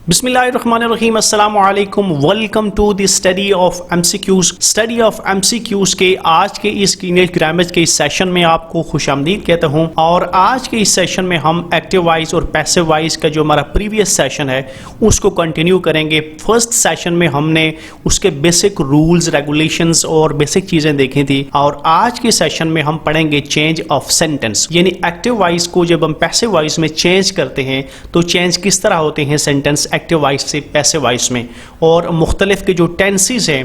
बिस्मिल्लाहिर्रहमानिर्रहीम अस्सलामु अलैकुम। Welcome to the study of MCQs के आज के इस इंग्लिश ग्रामर के इस सेशन में आपको खुशामदीद कहता हूं। और आज के इस सेशन में हम एक्टिव वॉइस और पैसिव वॉइस का जो हमारा प्रीवियस सेशन है उसको कंटिन्यू करेंगे। फर्स्ट सेशन में हमने उसके बेसिक रूल्स रेगुलेशंस और बेसिक चीज़ें देखी थी और आज के सेशन में हम पढ़ेंगे चेंज ऑफ सेंटेंस, यानी एक्टिव वॉइस को जब हम पैसिव वॉइस में चेंज करते हैं तो चेंज किस तरह होते हैं सेंटेंस एक्टिव वॉइस से पैसिव वॉइस में, और मुख्तलिफ के जो टेंसेस हैं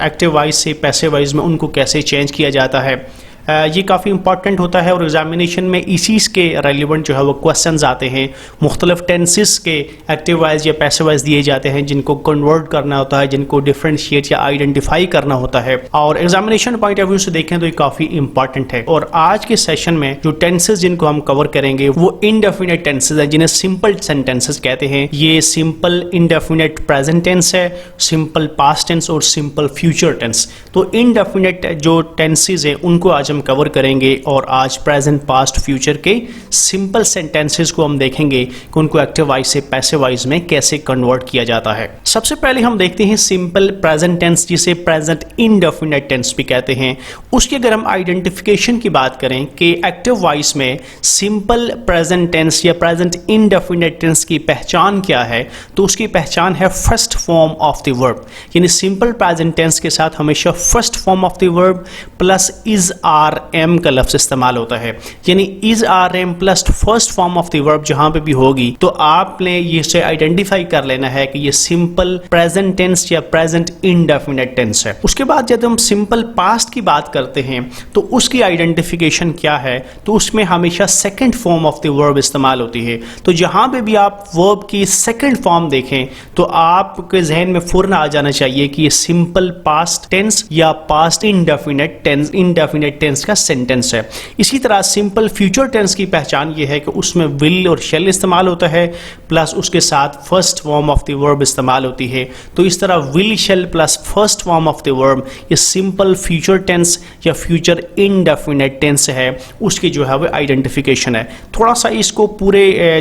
एक्टिव वॉइस से पैसिव वॉइस में उनको कैसे चेंज किया जाता है। ये काफ़ी इंपॉर्टेंट होता है और एग्जामिनेशन में इसी के रेलिवेंट जो है वो क्वेश्चंस आते हैं। मुख्तलिफ टेंसेस के एक्टिव वॉइस या पैसिव वॉइस दिए जाते हैं जिनको कन्वर्ट करना होता है, जिनको डिफरेंशिएट या आइडेंटिफाई करना होता है, और एग्जामिनेशन पॉइंट ऑफ व्यू से देखें तो ये काफ़ी इंपॉर्टेंट है। और आज के सेशन में जो टेंसेस जिनको हम कवर करेंगे वो इनडेफिनेट टेंसेस है जिन्हें सिंपल सेंटेंसेस कहते हैं। ये सिंपल इनडेफिनेट प्रेजेंट टेंस है, सिंपल पास्ट टेंस और सिंपल फ्यूचर टेंस। तो इनडेफिनेट जो टेंसेस है उनको आज हम कवर करेंगे और आज प्रेजेंट पास्ट फ्यूचर के सिंपल सेंटेंसेस को हम देखेंगे कि उनको एक्टिव वॉइस से पैसिव वॉइस में कैसे कन्वर्ट किया जाता है। सबसे पहले हम देखते हैं सिंपल प्रेजेंट टेंस, जिसे प्रेजेंट इनडेफिनेट टेंस भी कहते हैं। उसकी अगर हम आइडेंटिफिकेशन की बात करें कि एक्टिव वॉइस में सिंपल प्रेजेंट टेंस या प्रेजेंट इनडेफिनेट टेंस की पहचान क्या है, तो उसकी पहचान है first form of the verb, यानी सिंपल प्रेजेंट टेंस के साथ हमेशा first form of the verb plus is are am का लफ्ज इस्तेमाल होता है। यानी is are am plus first form of the verb जहां पे भी होगी तो आपने ये से आइडेंटिफाई कर लेना है कि ये सिंपल प्रेजेंट टेंस या प्रेजेंट इनडेफिनेट टेंस है। उसके बाद जब हम सिंपल पास्ट की बात करते हैं तो उसकी आइडेंटिफिकेशन क्या है, तो उसमें हमेशा second form of the verb इस्तेमाल होती है। तो जहां पे भी आप वर्ब की सेकेंड फॉर्म देखें तो आपके जहन में फौरन आ जाना चाहिए कि ये सिंपल पास्ट टेंस या पास्ट इनडेफिनेट टेंस का सेंटेंस है। इसी तरह सिंपल फ्यूचर टेंस की पहचान यह है कि उसमें विल और शेल इस्तेमाल होता है प्लस उसके साथ first form of the verb इस्तेमाल होती है। तो इस तरह will shell plus first form of the verb ये सिंपल फ्यूचर टेंस या फ्यूचर इनडेफिनेट टेंस है, उसकी जो है वो आइडेंटिफिकेशन है। थोड़ा सा इसको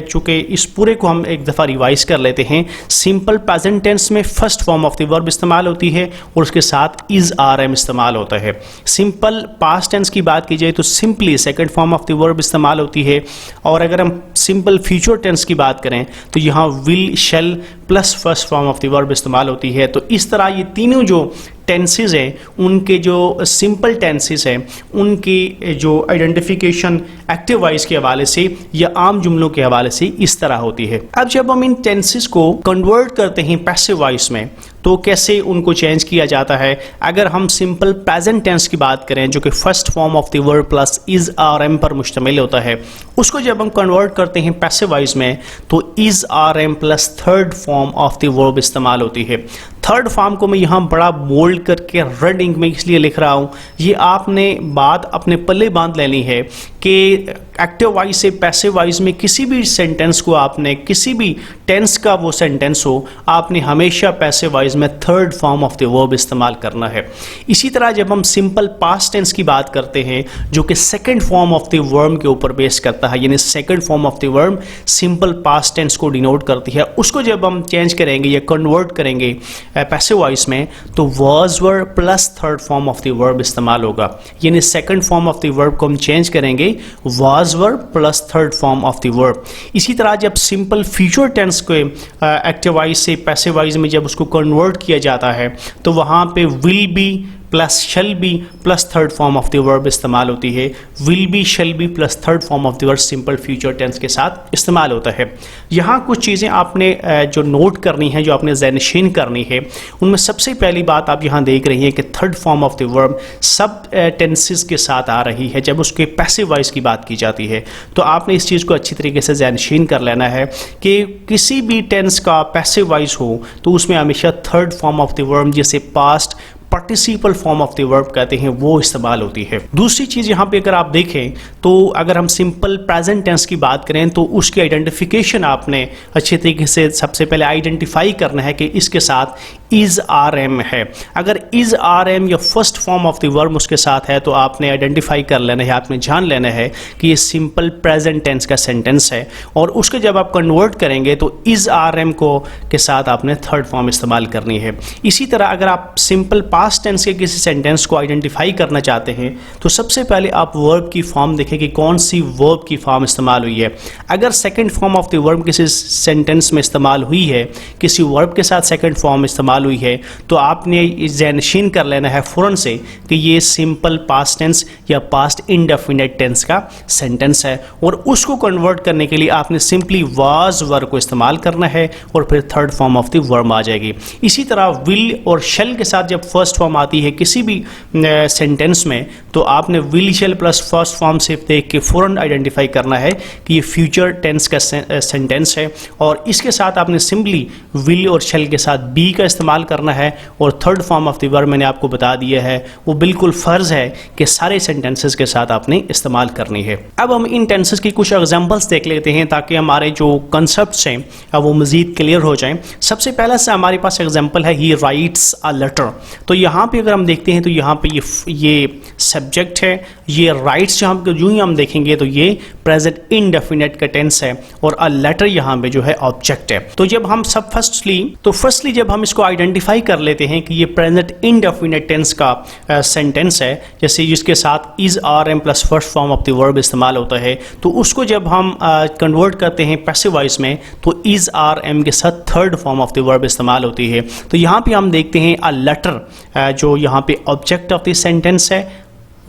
चूंकि इस पूरे को हम एक दफ़ा रिवाइज कर लेते हैं। सिंपल प्रेजेंट टेंस में first form of the verb इस्तेमाल होती है और उसके साथ इज आर एम इस्तेमाल होता है। सिंपल पास्ट टेंस की बात की जाए तो simply second form of the verb इस्तेमाल होती है, और अगर हम सिंपल फ्यूचर टेंस की बात करें तो यहाँ will shell plus first form of the verb इस्तेमाल होती है। तो इस तरह ये तीनों जो टेंसेस हैं उनके जो सिंपल टेंसेस हैं उनकी जो आइडेंटिफिकेशन एक्टिव वॉइस के हवाले से या आम जुमलों के हवाले से इस तरह होती है। अब जब हम इन टेंसेस को कन्वर्ट करते हैं पैसिव वॉइस में तो कैसे उनको चेंज किया जाता है। अगर हम सिंपल प्रेजेंट टेंस की बात करें जो कि first form of the verb plus is are am पर मुश्तमिल होता है, उसको जब हम कन्वर्ट करते हैं पैसिव वॉइस में तो is are am plus third form of the verb इस्तेमाल होती है। थर्ड फॉर्म को मैं यहाँ बड़ा बोल्ड करके रेड इंक में इसलिए लिख रहा हूँ, ये आपने बात अपने पल्ले बांध लेनी है कि एक्टिव वॉइस से पैसिव वॉइस में किसी भी सेंटेंस को आपने किसी भी टेंस का वो सेंटेंस हो आपने हमेशा पैसिव वॉइस में third form of the verb इस्तेमाल करना है। इसी तरह जब हम सिंपल पास्ट टेंस की बात करते हैं जो कि second form of the verb के ऊपर बेस करता है, यानी second form of the verb simple past tense को डिनोट करती है, उसको जब हम चेंज करेंगे या कन्वर्ट करेंगे पैसिव वॉइस में तो was were plus third form of the verb इस्तेमाल होगा। यानी second form of the verb को हम चेंज करेंगे was were plus third form of the verb. इसी तरह जब सिंपल फ्यूचर टेंस को एक्टिव वॉइस से पैसिव वॉइस में जब उसको कन्वर्ट किया जाता है तो वहाँ पे will be plus shall be plus third form of the verb इस्तेमाल होती है। Will be shall be plus third form of the verb simple future tense के साथ इस्तेमाल होता है। यहाँ कुछ चीज़ें आपने जो नोट करनी है, जो आपने ज़हनशीन करनी है, उनमें सबसे पहली बात आप यहाँ देख रही हैं कि third form of the verb सब टेंसेस के साथ आ रही है जब उसके पैसिव वॉइस की बात की जाती है। तो आपने इस चीज़ को अच्छी तरीके से ज़हनशीन कर लेना है कि किसी भी टेंस का पैसिव वॉइस हो तो उसमें हमेशा third form of the verb जैसे past participle form of the verb कहते हैं वो इस्तेमाल होती है। दूसरी चीज़ यहाँ पे अगर आप देखें तो अगर हम सिंपल प्रेजेंट टेंस की बात करें तो उसकी आइडेंटिफिकेशन आपने अच्छे तरीके से सबसे पहले आइडेंटिफाई करना है कि इसके साथ इज आर एम है। अगर इज आर एम या first form of the verb उसके साथ है तो आपने आइडेंटिफाई कर लेना है, आपने जान लेना है कि ये सिंपल प्रेजेंट टेंस का सेंटेंस है। और उसके जब आप कन्वर्ट करेंगे तो इज आर एम को के साथ आपने थर्ड फॉर्म इस्तेमाल करनी है। इसी तरह अगर आप सिंपल पास्ट टेंस के किसी सेंटेंस को आइडेंटिफाई करना चाहते हैं तो सबसे पहले आप वर्ब की फॉर्म देखें कि कौन सी वर्ब की फॉर्म इस्तेमाल हुई है। अगर second form of the verb किसी सेंटेंस में इस्तेमाल हुई है, किसी वर्ब के साथ सेकंड फॉर्म इस्तेमाल हुई है, तो आपने ज़हनशीन कर लेना है फ़ौरन से कि ये सिंपल पास्ट टेंस या पास्ट इंडेफिनिट टेंस का सेंटेंस है। और उसको कन्वर्ट करने के लिए आपने सिंपली वाज वर्ब को इस्तेमाल करना है और फिर third form of the verb आ जाएगी। इसी तरह विल और शैल के साथ जब फर्स्ट फॉर्म आती है किसी भी सेंटेंस में तो आपने will shell plus first form से देख के फ़ौरन आइडेंटिफाई करना है कि ये फ्यूचर टेंस का सेंटेंस है। और इसके साथ आपने सिंपली विल और शैल के साथ बी का इस्तेमाल करना है। और third form of the verb मैंने आपको बता दिया है, वो बिल्कुल फ़र्ज है कि सारे सेंटेंसेस के साथ आपने इस्तेमाल करनी है। अब हम इन टेंसेस की कुछ एग्जांपल्स देख लेते हैं ताकि हमारे जो कंसेप्ट्स हैं वो मज़ीद क्लियर हो जाएं। सबसे पहला से हमारे पास एग्जांपल है ही राइट्स अ लेटर। तो यहाँ पे अगर हम देखते हैं तो यहाँ पे ये सब्जेक्ट है, ये राइट्स जहाँ पे यूँ ही हम देखेंगे तो ये प्रेजेंट इनडेफिनिट का टेंस है और अ लेटर यहाँ पे जो है ऑब्जेक्ट है। तो जब हम फर्स्टली जब हम इसको आइडेंटिफाई कर लेते हैं कि ये प्रेजेंट इनडेफिनिट टेंस का सेंटेंस है, जैसे जिसके साथ is are am plus first form of the verb इस्तेमाल होता है, तो उसको जब हम कन्वर्ट करते हैं पैसिव वॉइस में तो इज आर एम के साथ third form of the verb इस्तेमाल होती है। तो यहाँ पे हम देखते हैं अ लेटर जो यहाँ पे ऑब्जेक्ट ऑफ द सेंटेंस है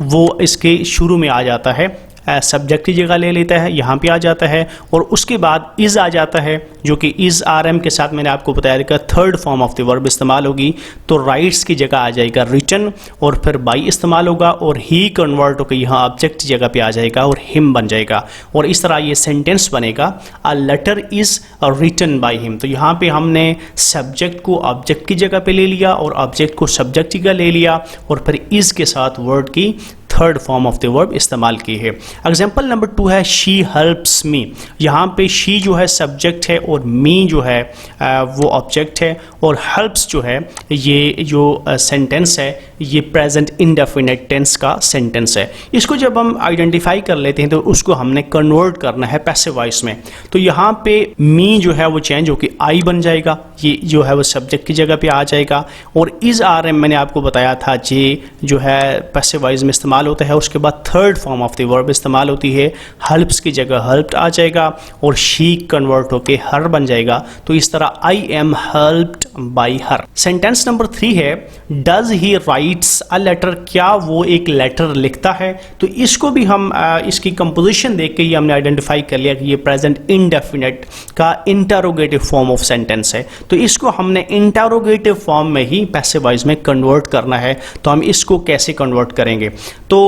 वो इसके शुरू में आ जाता है, सब्जेक्ट की जगह ले लेता है, यहाँ पे आ जाता है। और उसके बाद इज़ आ जाता है जो कि इज़ आर एम के साथ मैंने आपको बताया कि third form of the verb इस्तेमाल होगी। तो राइट्स की जगह आ जाएगा रिटन और फिर बाई इस्तेमाल होगा और ही कन्वर्ट होकर यहाँ ऑब्जेक्ट की जगह पे आ जाएगा और हिम बन जाएगा। और इस तरह ये सेंटेंस बनेगा a letter is written by him. तो यहाँ पे हमने सब्जेक्ट को ऑब्जेक्ट की जगह पे ले लिया और ऑब्जेक्ट को सब्जेक्ट की जगह ले लिया और फिर इज़ के साथ वर्ड की third form of the verb इस्तेमाल की है। एग्जाम्पल नंबर 2 है शी हेल्प्स मी। यहाँ पे शी जो है सब्जेक्ट है और मी जो है वो ऑब्जेक्ट है और हेल्प्स जो है ये जो सेंटेंस है ये प्रेजेंट इंडेफिनिट टेंस का सेंटेंस है। इसको जब हम आइडेंटिफाई कर लेते हैं तो उसको हमने कन्वर्ट करना है पैसिव वॉइस में। तो यहाँ पे मी जो है वो चेंज होकर आई बन जाएगा, ये जो है वो सब्जेक्ट की जगह पे आ जाएगा। और इज आर एम मैंने आपको बताया था जे जो है पैसिव वॉइस में इस्तेमाल होता है। उसके बाद third form of the verb इस्तेमाल होती है, हेल्प्स की जगह हेल्प्ड आ जाएगा और शी कन्वर्ट होके हर बन जाएगा। तो इस तरह I am helped by her. Sentence number 3 है does he writes a letter. क्या वो एक लेटर लिखता है? तो इसको भी हम इसकी कंपोजिशन देख के ही हमने आइडेंटिफाई कर लिया कि ये प्रेजेंट इंडेफिनिट का इंटरोगेटिव फॉर्म ऑफ सेंटेंस है। तो इसको हमने इंटरोगेटिव फॉर्म में ही पैसिव वॉइस में कन्वर्ट करना है। तो हम इसको कैसे कन्वर्ट करेंगे? तो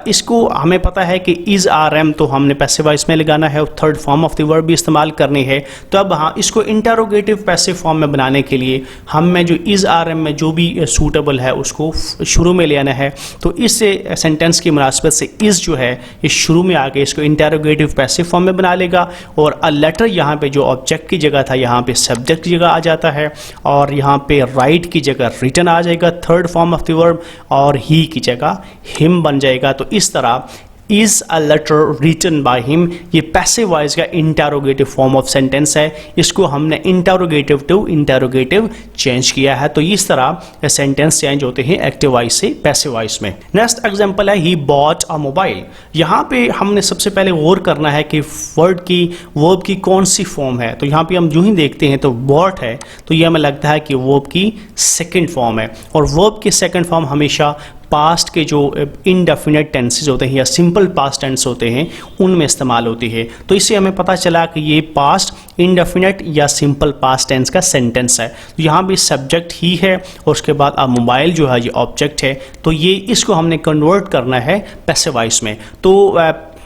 इसको हमें पता है कि इज आर एम तो हमने पैसिव वॉइस में लगाना है और third form of the verb भी इस्तेमाल करनी है। तो अब हाँ, इसको इंटरोगेटिव पैसिव फॉर्म में बनाने के लिए हमें जो इज आर एम में जो भी सूटेबल है उसको शुरू में ले आना है। तो इस सेंटेंस की मुनासिबत से इज जो है इस शुरू में आके इसको इंटरोगेटिव पैसिव फॉर्म में बना लेगा और अ लेटर यहाँ पे जो ऑब्जेक्ट की जगह था यहाँ पे सब्जेक्ट की जगह आ जाता है और यहाँ पे राइट की जगह रिटन आ जाएगा third form of the verb और ही की जगह हिम बन जाएगा। तो इस तरह is a letter written by him ये पैसिव वॉइस का इंटरोगेटिव फॉर्म ऑफ सेंटेंस है। इसको हमने इंटरोगेटिव टू इंटरोगेटिव चेंज किया है। तो इस तरह सेंटेंस चेंज होते हैं एक्टिव वॉइस से पैसिव वॉइस में। नेक्स्ट एग्जांपल है ही बॉट अ मोबाइल। यहाँ पे हमने सबसे पहले गौर करना है कि वर्ब की कौन सी फॉर्म है। तो यहाँ पे हम जो ही देखते हैं तो बॉट है तो ये हमें लगता है कि वर्ब की सेकेंड फॉर्म है और वर्ब की सेकेंड फॉर्म हमेशा पास्ट के जो इनडेफिनिट टेंसेस होते हैं या सिंपल पास्ट टेंस होते हैं उनमें इस्तेमाल होती है। तो इससे हमें पता चला कि ये पास्ट इनडेफिनिट या सिंपल पास्ट टेंस का सेंटेंस है। तो यहाँ भी सब्जेक्ट ही है और उसके बाद अब मोबाइल जो है ये ऑब्जेक्ट है। तो ये इसको हमने कन्वर्ट करना है पैसिव वॉइस में। तो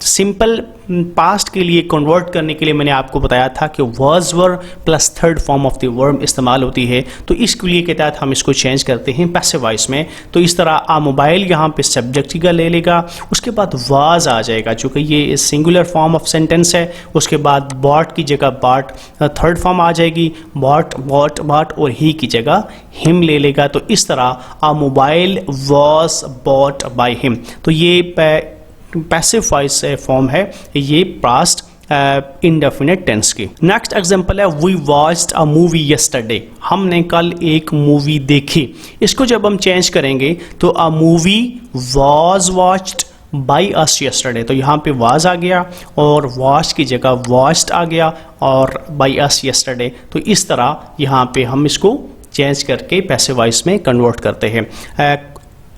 सिंपल पास्ट के लिए कन्वर्ट करने के लिए मैंने आपको बताया था कि was were plus third form of the verb इस्तेमाल होती है, तो इसके लिए के तहत हम इसको चेंज करते हैं पैसिव वॉइस में। तो इस तरह आ मोबाइल यहाँ पे सब्जेक्ट का ले लेगा, उसके बाद वाज आ जाएगा चूँकि ये सिंगुलर फॉर्म ऑफ सेंटेंस है। उसके बाद बॉट की जगह बाट थर्ड फॉर्म आ जाएगी, बॉट बॉट बाट, और ही की जगह हिम ले लेगा। तो इस तरह a mobile was bought by him. तो ये पैसिव वॉइस फॉर्म है, ये पास्ट इंडेफिनिट टेंस की। नेक्स्ट एग्जांपल है we watched a movie yesterday, हमने कल एक मूवी देखी। इसको जब हम चेंज करेंगे तो a movie was watched by us yesterday, तो यहाँ पे वाज आ गया और वॉच की जगह वॉच्ड आ गया और बाई अस यस्टरडे। तो इस तरह यहाँ पे हम इसको चेंज करके पैसिव वॉइस में कन्वर्ट करते हैं।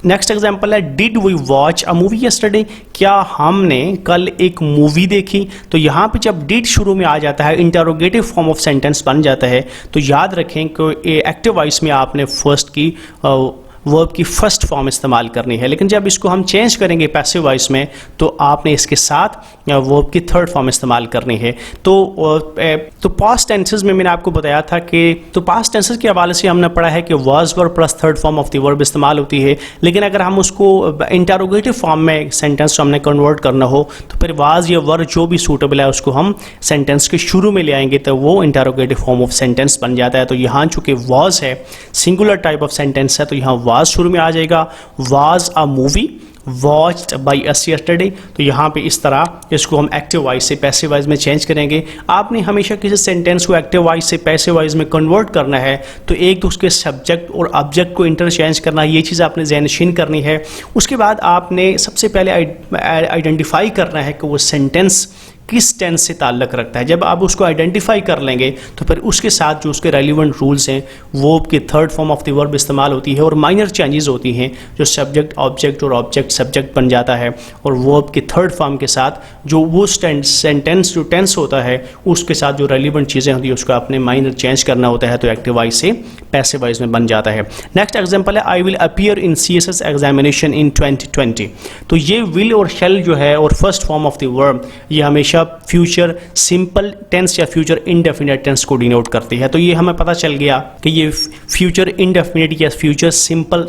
नेक्स्ट एग्जांपल है did we watch a movie yesterday, क्या हमने कल एक मूवी देखी। तो यहाँ पे जब डिड शुरू में आ जाता है इंटरोगेटिव फॉर्म ऑफ सेंटेंस बन जाता है। तो याद रखें कि एक्टिव वॉइस में आपने फर्स्ट की वर्ब की फर्स्ट फॉर्म इस्तेमाल करनी है, लेकिन जब इसको हम चेंज करेंगे पैसिव वॉइस में तो आपने इसके साथ वर्ब की थर्ड फॉर्म इस्तेमाल करनी है। तो पास्ट टेंसेस में मैंने आपको बताया था कि तो पास्ट टेंसेस के हवाले से हमने पढ़ा है कि was were plus third form of the verb इस्तेमाल होती है, लेकिन अगर हम उसको इंटरोगेटिव फॉर्म में सेंटेंस हमने कन्वर्ट करना हो तो फिर वाज या वर जो भी सूटेबल है उसको हम सेंटेंस के शुरू में ले आएंगे, तो वो इंटरोगेटिव फॉर्म ऑफ सेंटेंस बन जाता है। तो यहाँ चूँकि वाज है सिंगुलर टाइप ऑफ सेंटेंस है, तो यहाँ वाज शुरू में आ जाएगा। Was a movie watched by us yesterday. तो यहाँ पे इस तरह इसको हम एक्टिव वॉइस से पैसिव वॉइस में चेंज करेंगे। आपने हमेशा किसी सेंटेंस को एक्टिव वॉइस से पैसिव वॉइस में कन्वर्ट करना है तो एक तो उसके सब्जेक्ट और ऑब्जेक्ट को इंटरचेंज करना, ये चीज़ आपने ज़हनशीन करनी है। उसके बाद आपने सबसे पहले आइडेंटिफाई करना है कि वो सेंटेंस किस टेंस से ताल्लुक़ रखता है। जब आप उसको आइडेंटिफाई कर लेंगे तो फिर उसके साथ जो उसके रेलिवेंट रूल्स हैं वो की third form of the verb इस्तेमाल होती है और माइनर चेंजेस होती हैं जो सब्जेक्ट ऑब्जेक्ट और ऑब्जेक्ट सब्जेक्ट बन जाता है और वर्ब की थर्ड फॉर्म के साथ जो वो सेंटेंस जो टेंस होता है उसके साथ जो रेलिवेंट चीज़ें होती हैं उसको आपने माइनर चेंज करना होता है। तो एक्टिव वॉइस से पैसिव वॉइस में बन जाता है। नेक्स्ट एग्जाम्पल है I will appear in CSS examination in 2020। तो ये विल और शेल जो है और first form of the verb ये हमेशा फ्यूचर सिंपल टेंस या फ्यूचर इंडेफिनिट टेंस को डिनोट करती है। तो ये हमें पता चल गया कि ये फ्यूचर इंडेफिनिट या फ्यूचर सिंपल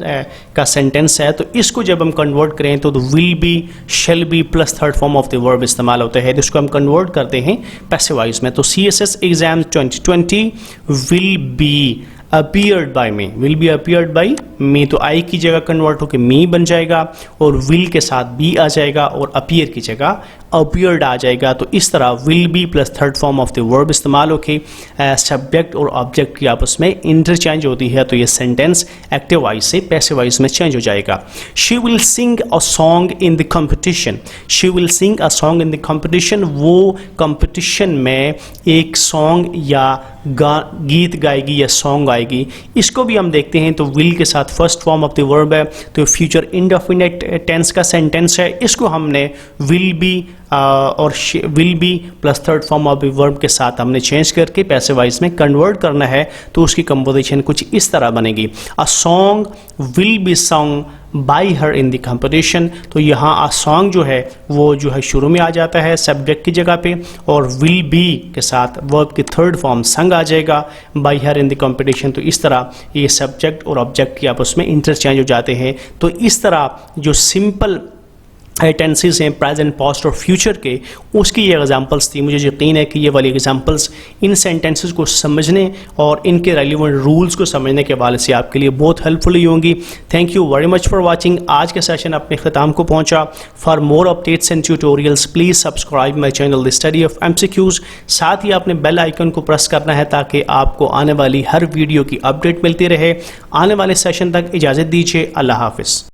का सेंटेंस है। तो इसको जब हम कन्वर्ट करें तो will be shall be plus third form of the verb इस्तेमाल होता है, तो इसको हम कन्वर्ट करते हैं पैसिव वॉइस में। तो CSS exam 2020 will be appeared by me, will be appeared by me. तो आई की जगह कन्वर्ट होकर मी बन जाएगा और विल के साथ बी आ जाएगा और अपीयर की जगह अपीयर्ड आ जाएगा। तो इस तरह will be plus third form of the verb इस्तेमाल होके सब्जेक्ट और ऑब्जेक्ट की आपस में इंटरचेंज होती है। तो ये सेंटेंस एक्टिव वॉइस से पैसिव वॉइस में चेंज हो जाएगा। She will sing a song in the competition, she will sing a song in the competition, वो कंपटीशन में एक सॉन्ग या गीत गाएगी या सॉन्ग आएगी। इसको भी हम देखते हैं तो विल के साथ first form of the verb है तो फ्यूचर इंडेफिनिट टेंस का सेंटेंस है। इसको हमने विल बी और will be plus third form of the verb के साथ हमने चेंज करके पैसिव वॉइस में कन्वर्ट करना है। तो उसकी कंपोजिशन कुछ इस तरह बनेगी, a song will be song by her in the competition. तो यहाँ आ सॉन्ग जो है वो जो है शुरू में आ जाता है सब्जेक्ट की जगह पे और विल बी के साथ वर्ब की थर्ड फॉर्म संग आ जाएगा by her in the competition. तो इस तरह ये सब्जेक्ट और ऑब्जेक्ट की आपस में इंटरचेंज हो जाते हैं। तो इस तरह जो सिंपल टेंसेस हैं प्रेजेंट पास्ट और फ्यूचर के, उसकी ये एग्जांपल्स थी। मुझे यकीन है कि ये वाली एग्जांपल्स इन सेंटेंसेस को समझने और इनके रेलिवेंट रूल्स को समझने के हवाले से आपके लिए बहुत हेल्पफुल होंगी। Thank you very much for watching. आज का सेशन अपने ख़त्म को पहुंचा। For more updates and tutorials please subscribe my channel the study of MCQs। साथ ही आपने बेल आइकन को प्रेस करना है ताकि आपको आने वाली हर वीडियो की अपडेट मिलती रहे। आने वाले सेशन तक इजाज़त दीजिए। अल्लाह हाफिज़।